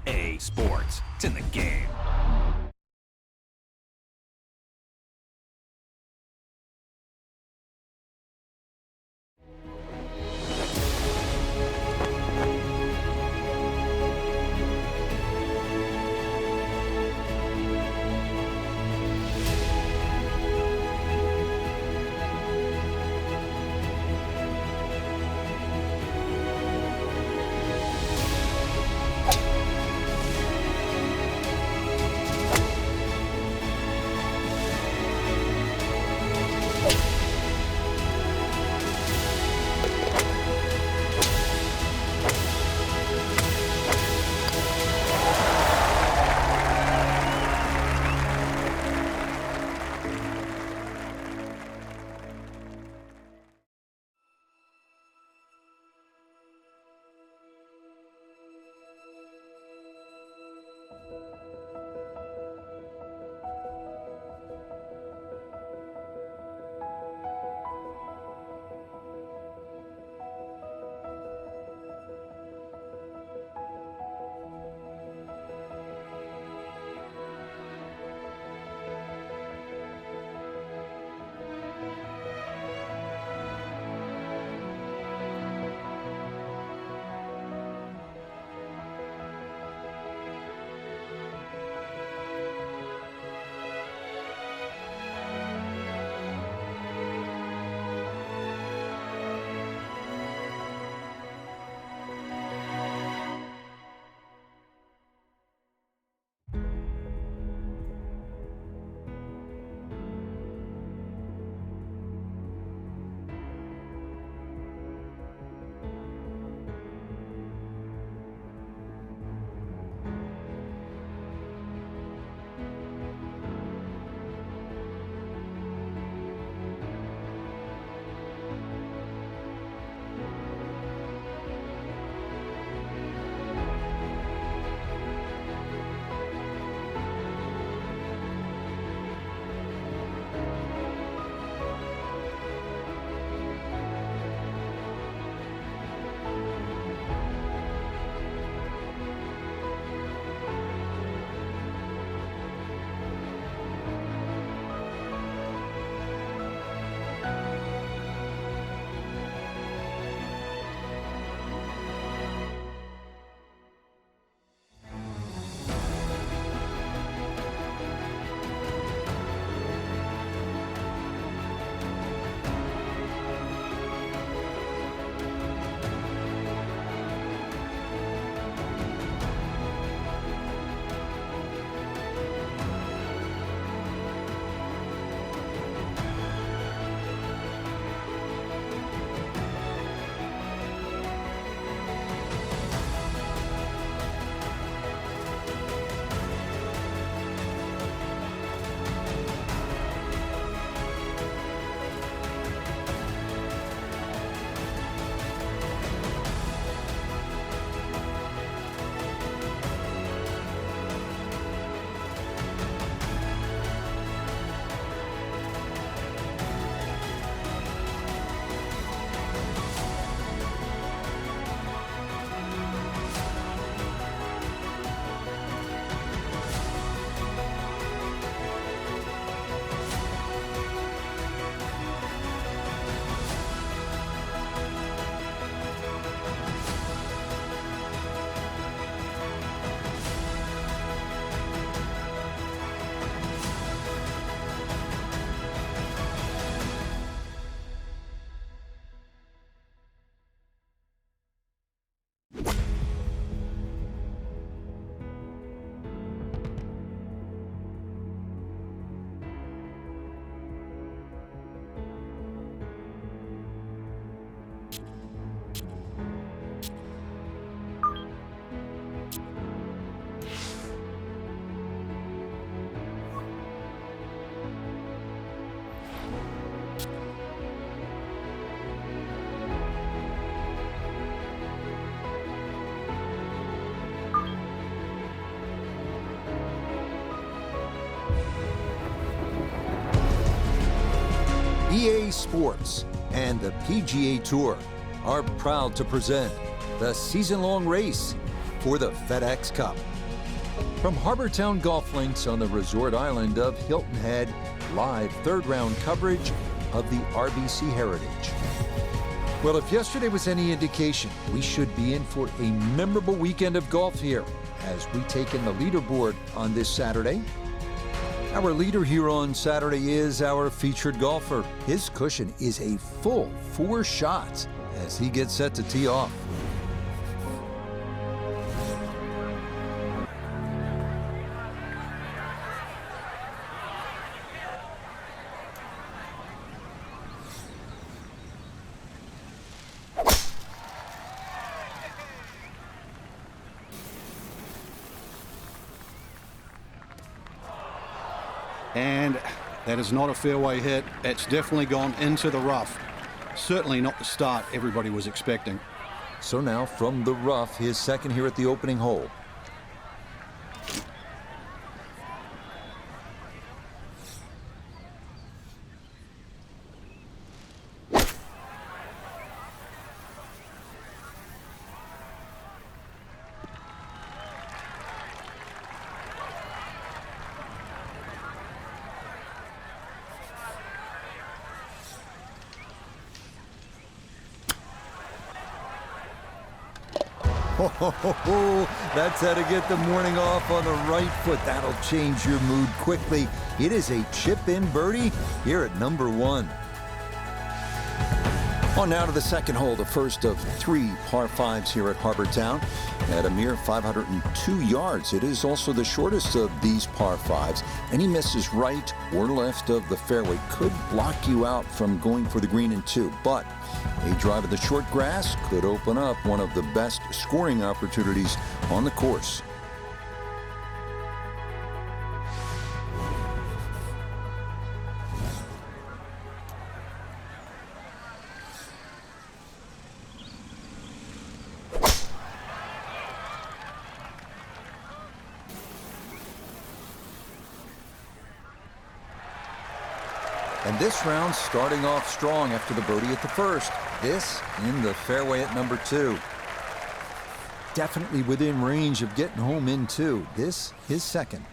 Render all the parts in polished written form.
EA Sports. It's in the game. EA Sports and the PGA Tour are proud to present the season-long race for the FedEx Cup. From Harbour Town Golf Links on the resort island of Hilton Head, live third-round coverage of the RBC Heritage. Well, if yesterday was any indication, we should be in for a memorable weekend of golf here as we take in the leaderboard on this Saturday. Our leader here on Saturday is our featured golfer. His cushion is a full 4 shots as he gets set to tee off. And that is not a fairway hit. It's definitely gone into the rough. Certainly not the start everybody was expecting. So now from the rough, his second here at the opening hole. That's how to get the morning off on the right foot. That'll change your mood quickly. It is a chip-in birdie here at number 1. On now to the second hole, the first of 3 par 5s here at Harbour Town. At a mere 502 yards, it is also the shortest of these par 5s. Any misses right or left of the fairway could block you out from going for the green in 2, but a drive of the short grass could open up one of the best scoring opportunities on the course. And this round starting off strong after the birdie at the first. This in the fairway at number 2. Definitely within range of getting home in 2. This his second.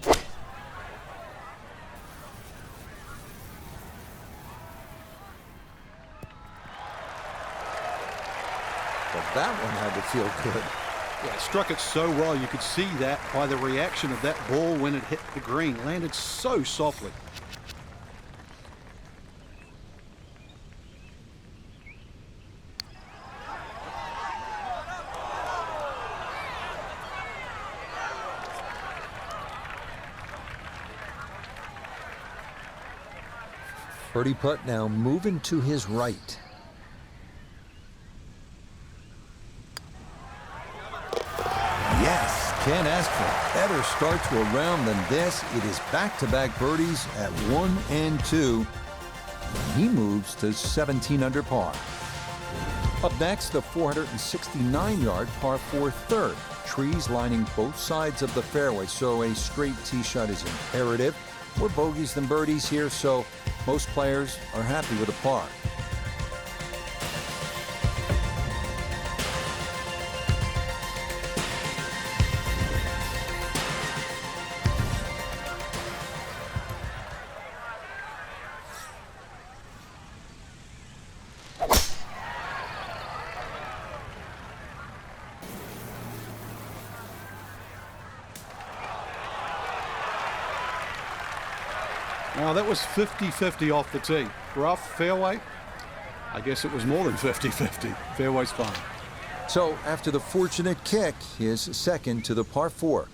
But that one had to feel good. Yeah, it struck it so well. You could see that by the reaction of that ball when it hit the green. Landed so softly. Birdie putt now moving to his right. Yes, can't ask for a better start to a round than this. It is back-to-back birdies at 1 and 2. He moves to 17 under par. Up next, the 469-yard par 4 third. Trees lining both sides of the fairway, so a straight tee shot is imperative. More bogeys than birdies here, so most players are happy with a par. Now that was 50-50 off the tee. Rough, fairway. I guess it was more than 50-50. Fairway's fine. So after the fortunate kick, his second to the par 4.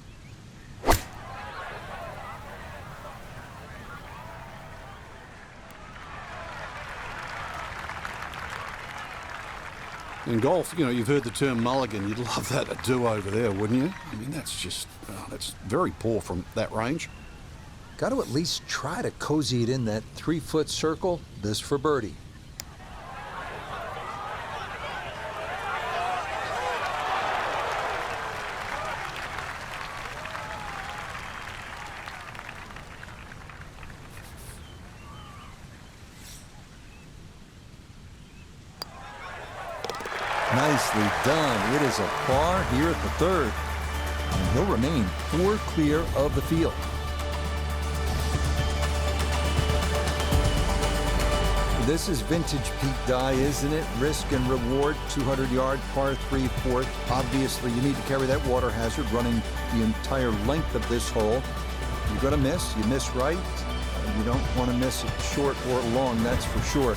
In golf, you know, you've heard the term mulligan. You'd love that, a do-over there, wouldn't you? I mean, that's just, that's very poor from that range. Got to at least try to cozy it in that 3-foot circle. This for birdie. Nicely done. It is a par here at the third. And he'll remain 4 clear of the field. This is vintage Pete Dye, isn't it? Risk and reward, 200-yard par 3 fourth. Obviously, you need to carry that water hazard running the entire length of this hole. You're going to miss. You miss right. You don't want to miss it short or long, that's for sure.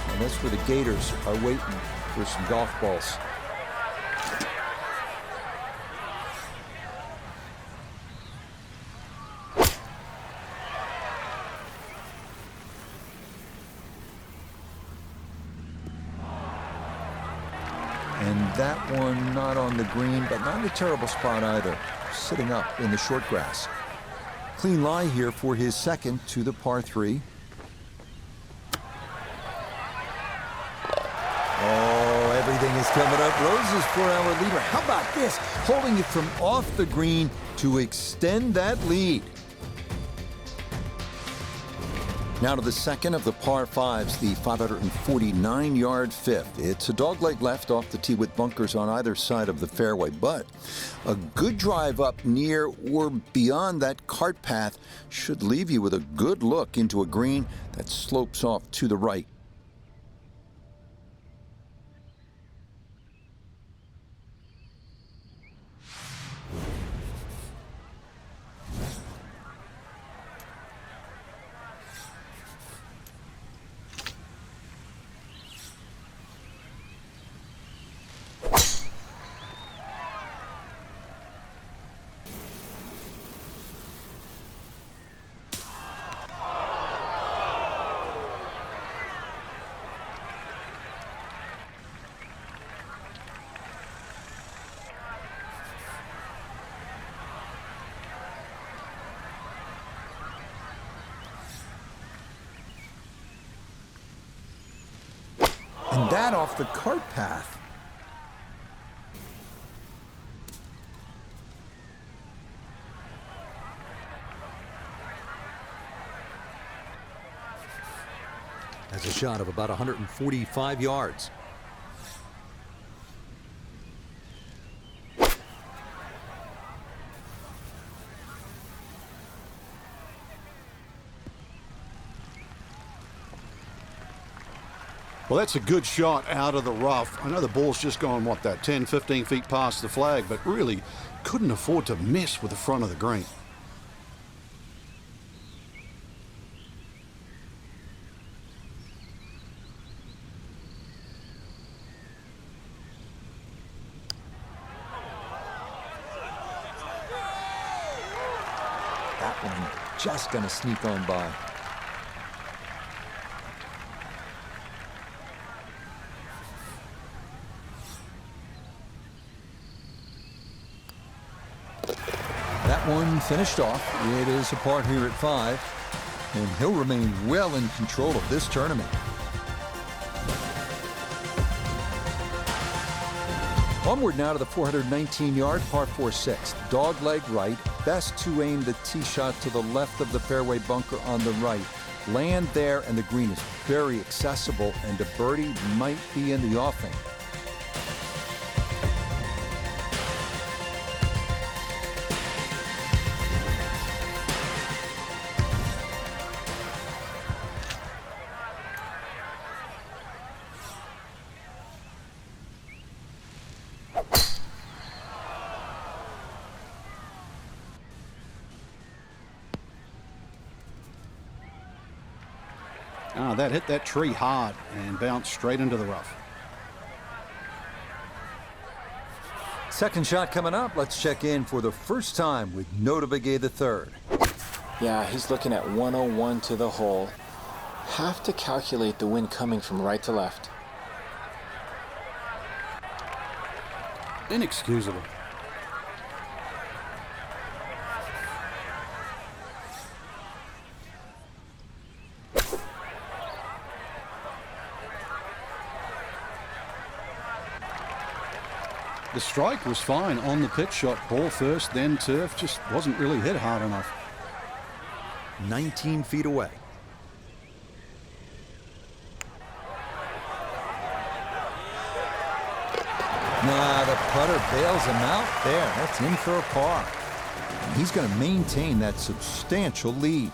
And that's where the Gators are waiting for some golf balls. And that one not on the green, but not in a terrible spot either. Sitting up in the short grass. Clean lie here for his second to the par 3. Oh, everything is coming up roses for our leader. How about this? Holding it from off the green to extend that lead. Now to the second of the par 5s, the 549-yard fifth. It's a dogleg left off the tee with bunkers on either side of the fairway, but a good drive up near or beyond that cart path should leave you with a good look into a green that slopes off to the right. And that off the cart path. That's a shot of about 145 yards. Well, that's a good shot out of the rough. I know the ball's just gone, what, that 10, 15 feet past the flag, but really couldn't afford to miss with the front of the green. That one just going to sneak on by. That one finished off. It is a par here at 5, and he'll remain well in control of this tournament. Onward now to the 419-yard par 4 6th. Dog leg right. Best to aim the tee shot to the left of the fairway bunker on the right. Land there, and the green is very accessible, and a birdie might be in the offing. That hit that tree hard and bounced straight into the rough. Second shot coming up. Let's check in for the first time with Notavigay III. Yeah, he's looking at 101 to the hole. Have to calculate the wind coming from right to left. Inexcusable. The strike was fine on the pitch shot. Ball first, then turf. Just wasn't really hit hard enough. 19 feet away. Nah, the putter bails him out there. That's in for a par. And he's going to maintain that substantial lead.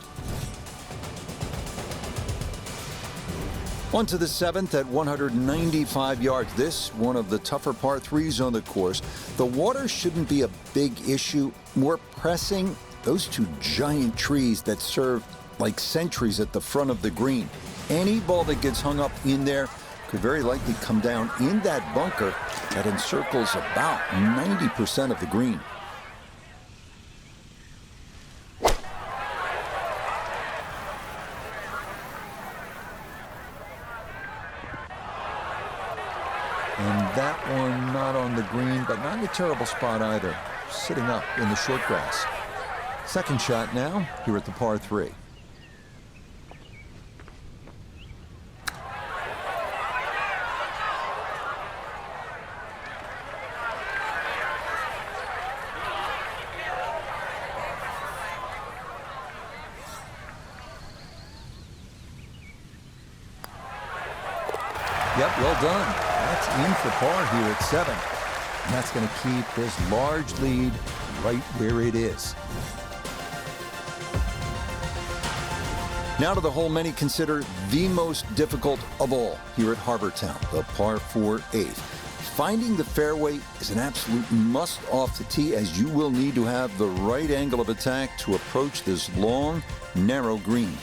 On to the 7th at 195 yards. This one of the tougher par 3s on the course. The water shouldn't be a big issue. More pressing, those two giant trees that serve like sentries at the front of the green. Any ball that gets hung up in there could very likely come down in that bunker that encircles about 90% of the green. And that one not on the green, but not in a terrible spot either. Sitting up in the short grass. Second shot now here at the par 3. Yep, well done. That's in for par here at 7. And that's going to keep this large lead right where it is. Now to the hole many consider the most difficult of all here at Harbour Town, the par 4 8th. Finding the fairway is an absolute must off the tee, as you will need to have the right angle of attack to approach this long, narrow green.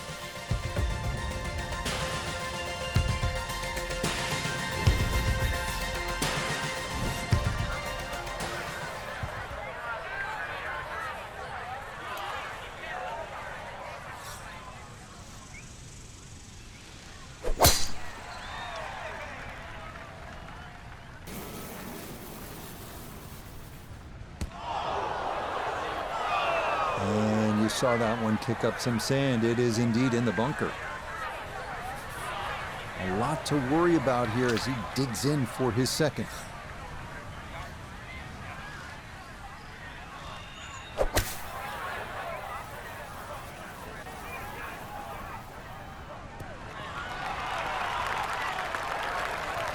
And you saw that one kick up some sand. It is indeed in the bunker. A lot to worry about here as he digs in for his second.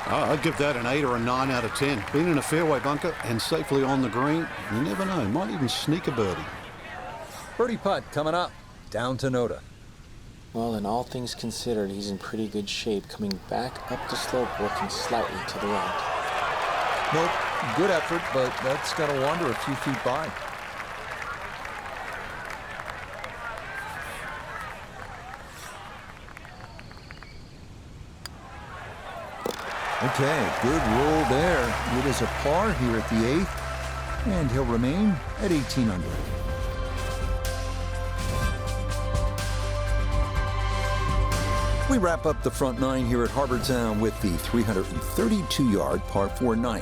I'd give that an 8 or a 9 out of 10. Being in a fairway bunker and safely on the green, you never know. Might even sneak a birdie. Birdie putt coming up, down to Noda. Well, in all things considered, he's in pretty good shape, coming back up the slope, working slightly to the right. Nope, good effort, but that's got to wander a few feet by. Okay, good roll there. It is a par here at the 8th, and he'll remain at 18 under. We wrap up the front 9 here at Harbour Town with the 332-yard par 4 9.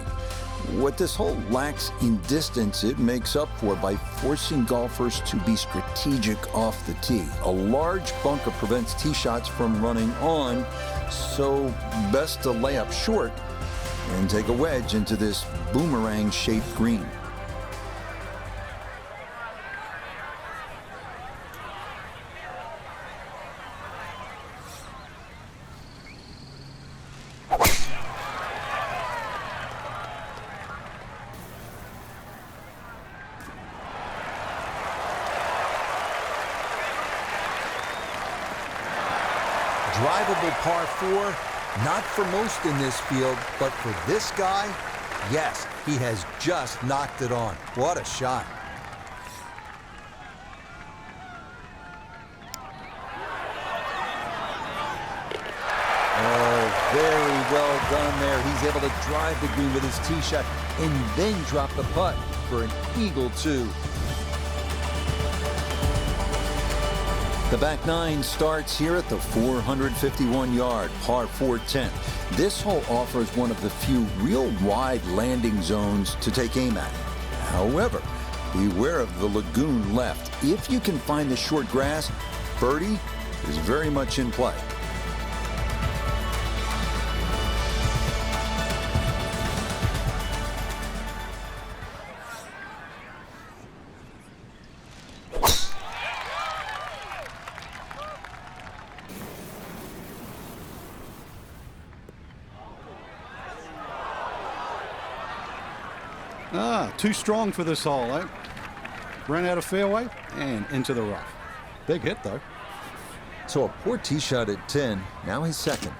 What this hole lacks in distance, it makes up for by forcing golfers to be strategic off the tee. A large bunker prevents tee shots from running on, so best to lay up short and take a wedge into this boomerang-shaped green. Drivable par 4, not for most in this field, but for this guy, yes, he has just knocked it on. What a shot. Oh, very well done there. He's able to drive the green with his tee shot and then drop the putt for an eagle 2. The back 9 starts here at the 451-yard par 4 10. This hole offers one of the few real wide landing zones to take aim at. However, beware of the lagoon left. If you can find the short grass, birdie is very much in play. Too strong for this hole, eh? Ran out of fairway and into the rough. Big hit, though. So a poor tee shot at 10, now his second.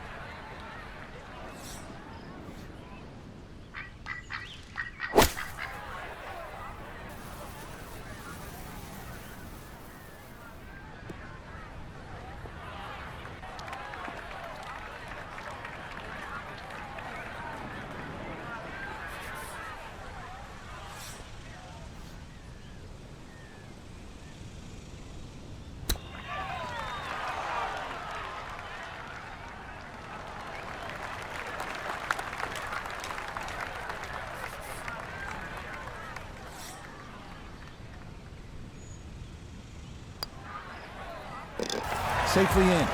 Safely in.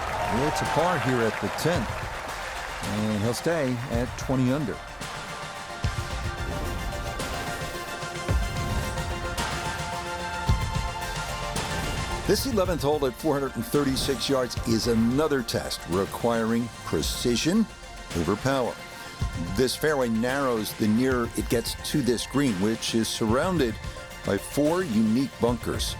It's a par here at the 10th. And he'll stay at 20 under. This 11th hole at 436 yards is another test requiring precision over power. This fairway narrows the nearer it gets to this green, which is surrounded by 4 unique bunkers.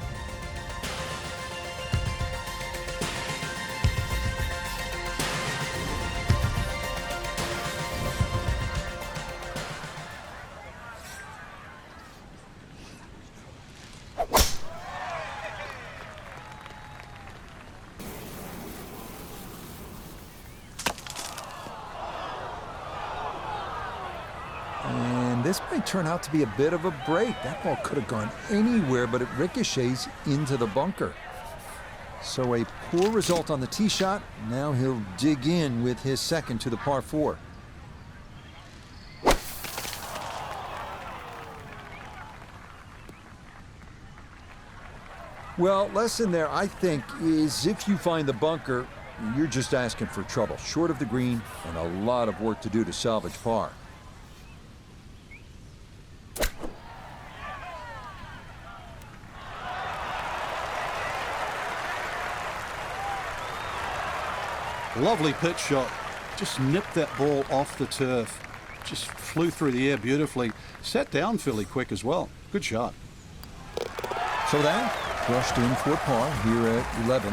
And this might turn out to be a bit of a break. That ball could have gone anywhere, but it ricochets into the bunker. So a poor result on the tee shot. Now he'll dig in with his second to the par 4. Well, lesson there, I think, is if you find the bunker, you're just asking for trouble. Short of the green and a lot of work to do to salvage par. Lovely pitch shot. Just nipped that ball off the turf. Just flew through the air beautifully. Sat down fairly quick as well. Good shot. So that brushed in for par here at 11.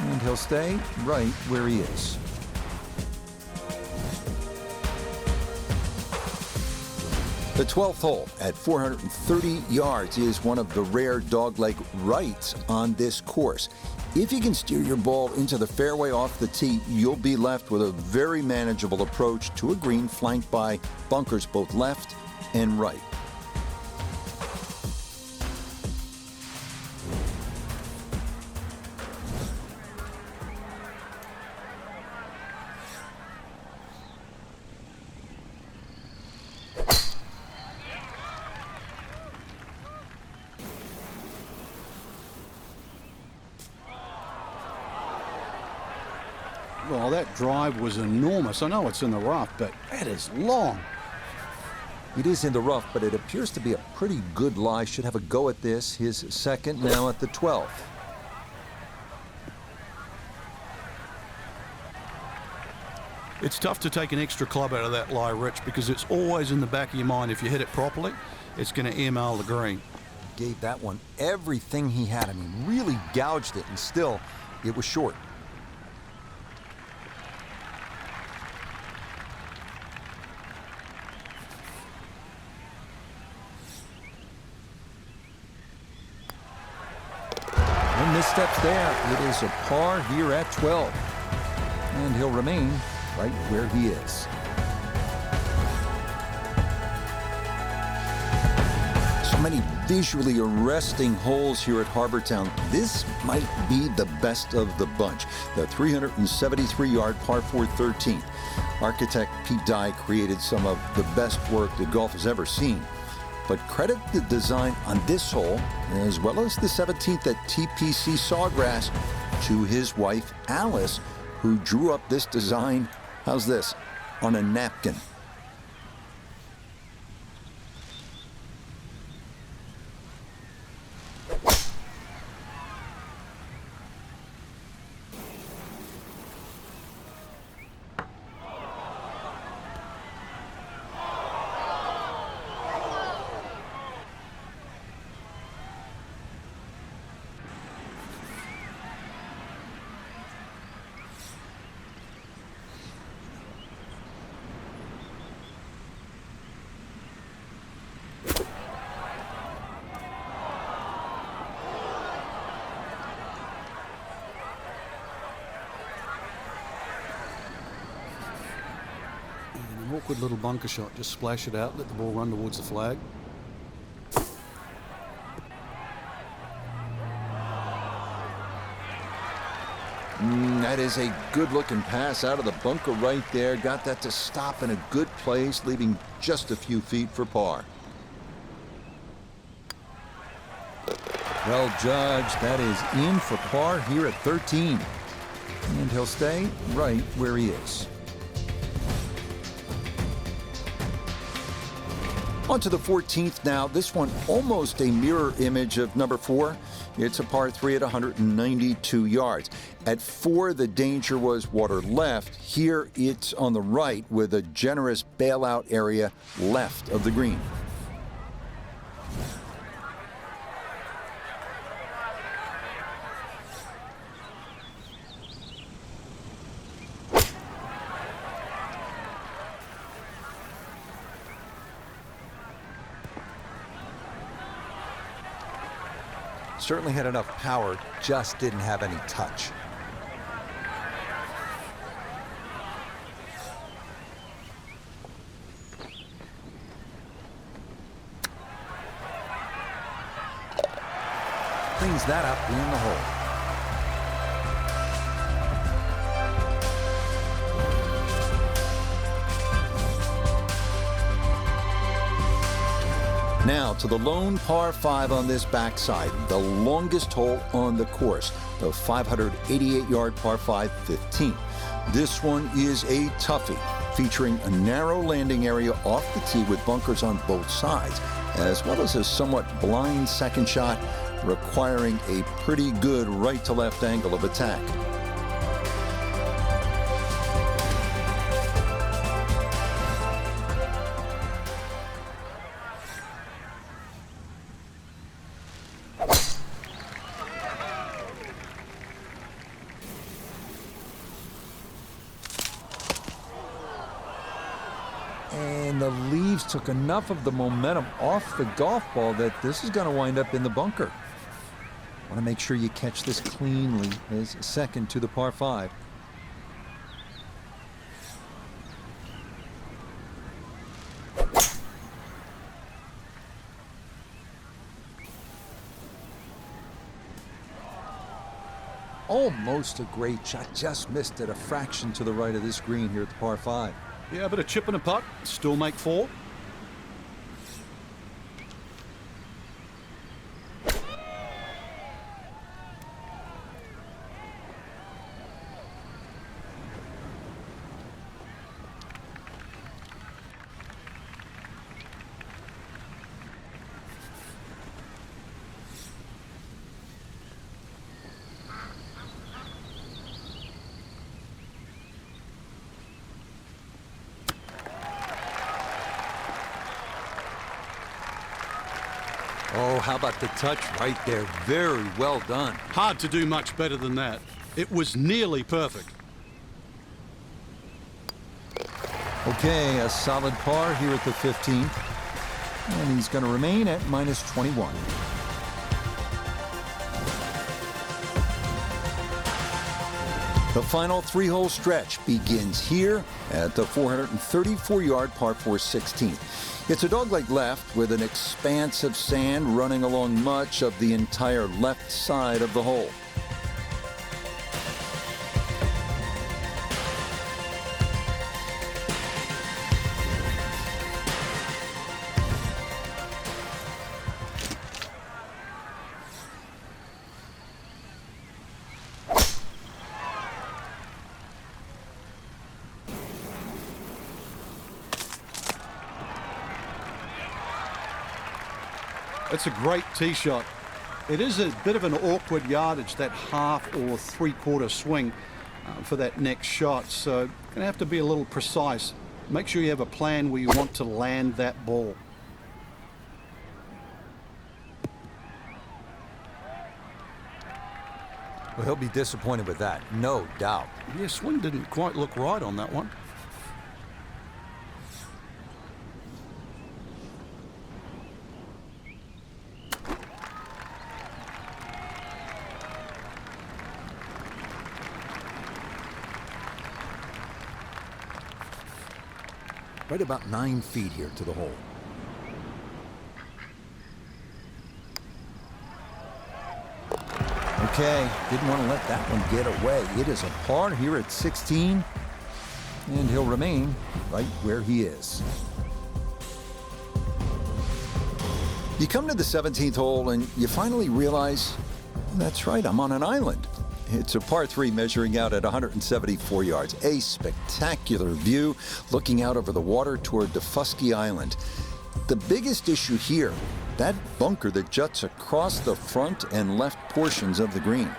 And he'll stay right where he is. The 12th hole at 430 yards is one of the rare dogleg rights on this course. If you can steer your ball into the fairway off the tee, you'll be left with a very manageable approach to a green flanked by bunkers both left and right. Well, that drive was enormous. I know it's in the rough, but that is long. It is in the rough, but it appears to be a pretty good lie. Should have a go at this. His second now at the 12th. It's tough to take an extra club out of that lie, Rich, because it's always in the back of your mind. If you hit it properly, it's going to email the green. Gave that one everything he had. I mean, really gouged it, and still, it was short. And missteps there. It is a par here at 12. And he'll remain right where he is. So many visually arresting holes here at Harbour Town. This might be the best of the bunch. The 373-yard par 4 13th. Architect Pete Dye created some of the best work that golf has ever seen. But credit the design on this hole, as well as the 17th at TPC Sawgrass, to his wife, Alice, who drew up this design, how's this, on a napkin. Awkward little bunker shot. Just splash it out, let the ball run towards the flag. That is a good-looking pass out of the bunker right there. Got that to stop in a good place, leaving just a few feet for par. Well judged. That is in for par here at 13. And he'll stay right where he is. On to the 14th now. This one almost a mirror image of number 4. It's a par 3 at 192 yards. At 4, the danger was water left. Here, it's on the right with a generous bailout area left of the green. Certainly had enough power, just didn't have any touch. Cleans that up in the hole. Now to the lone par 5 on this backside, the longest hole on the course, the 588-yard par 5 15th. This one is a toughie, featuring a narrow landing area off the tee with bunkers on both sides, as well as a somewhat blind second shot requiring a pretty good right-to-left angle of attack. And the leaves took enough of the momentum off the golf ball that this is going to wind up in the bunker. Want to make sure you catch this cleanly as second to the par 5. Almost a great shot, just missed it a fraction to the right of this green here at the par 5. Yeah, a bit of chip and a putt. Still make 4. Oh, how about the touch right there? Very well done. Hard to do much better than that. It was nearly perfect. Okay, a solid par here at the 15th. And he's going to remain at minus 21. The final 3-hole stretch begins here at the 434-yard par 4 16th. It's a dogleg left with an expanse of sand running along much of the entire left side of the hole. It's a great tee shot. It is a bit of an awkward yardage, that half or 3/4 swing for that next shot. So going to have to be a little precise. Make sure you have a plan where you want to land that ball. Well, he'll be disappointed with that, no doubt. Yeah, swing didn't quite look right on that one. right about 9 feet here to the hole. Okay, didn't want to let that one get away. It is a par here at 16, and he'll remain right where he is. You come to the 17th hole and you finally realize, that's right, I'm on an island. It's a par 3 measuring out at 174 yards. A spectacular view looking out over the water toward Defusky Island. The biggest issue here, that bunker that juts across the front and left portions of the green.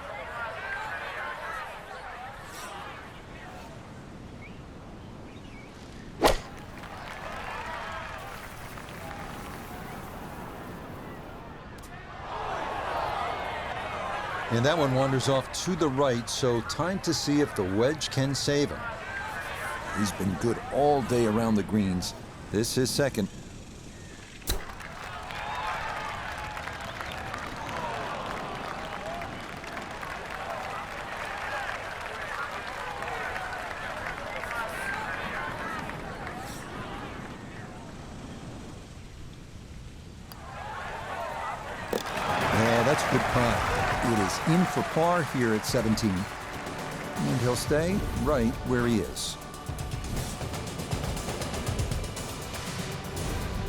And that one wanders off to the right, so time to see if the wedge can save him. He's been good all day around the greens. This is second. Yeah, that's a good putt. It is in for par here at 17. And he'll stay right where he is.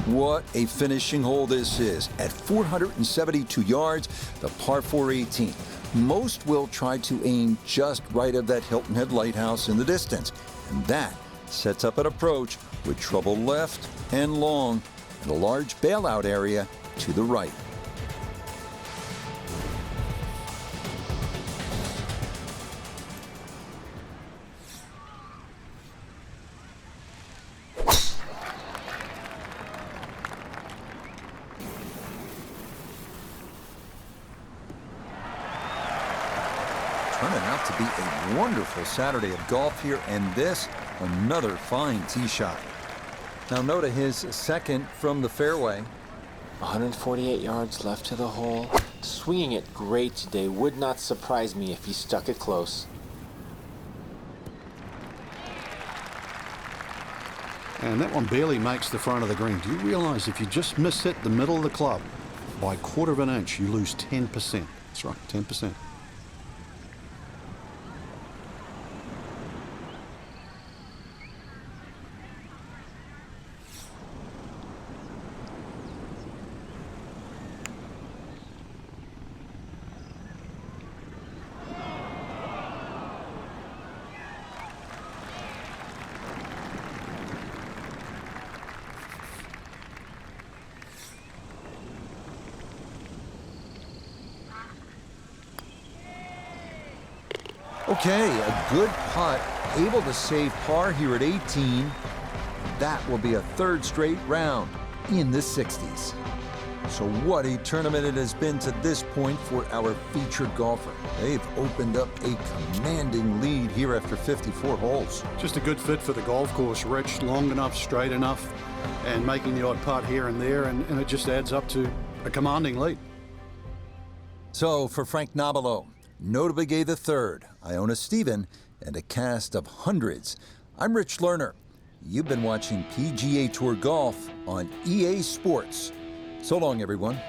What a finishing hole this is. At 472 yards, the par 4 18. Most will try to aim just right of that Hilton Head lighthouse in the distance. And that sets up an approach with trouble left and long and a large bailout area to the right. Turning out to be a wonderful Saturday of golf here, and this, another fine tee shot. Now note his second from the fairway. 148 yards left to the hole. Swinging it great today. Would not surprise me if he stuck it close. And that one barely makes the front of the green. Do you realize if you just miss it the middle of the club by a quarter of an inch, you lose 10%? That's right, 10%. Okay, a good putt, able to save par here at 18. That will be a third straight round in the 60s. So what a tournament it has been to this point for our featured golfer. They've opened up a commanding lead here after 54 holes. Just a good fit for the golf course, Rich. Long enough, straight enough, and making the odd putt here and there, and it just adds up to a commanding lead. So for Frank Nobilo, Notable Gay III, Iona Stephen, and a cast of hundreds, I'm Rich Lerner. You've been watching PGA Tour Golf on EA Sports. So long, everyone.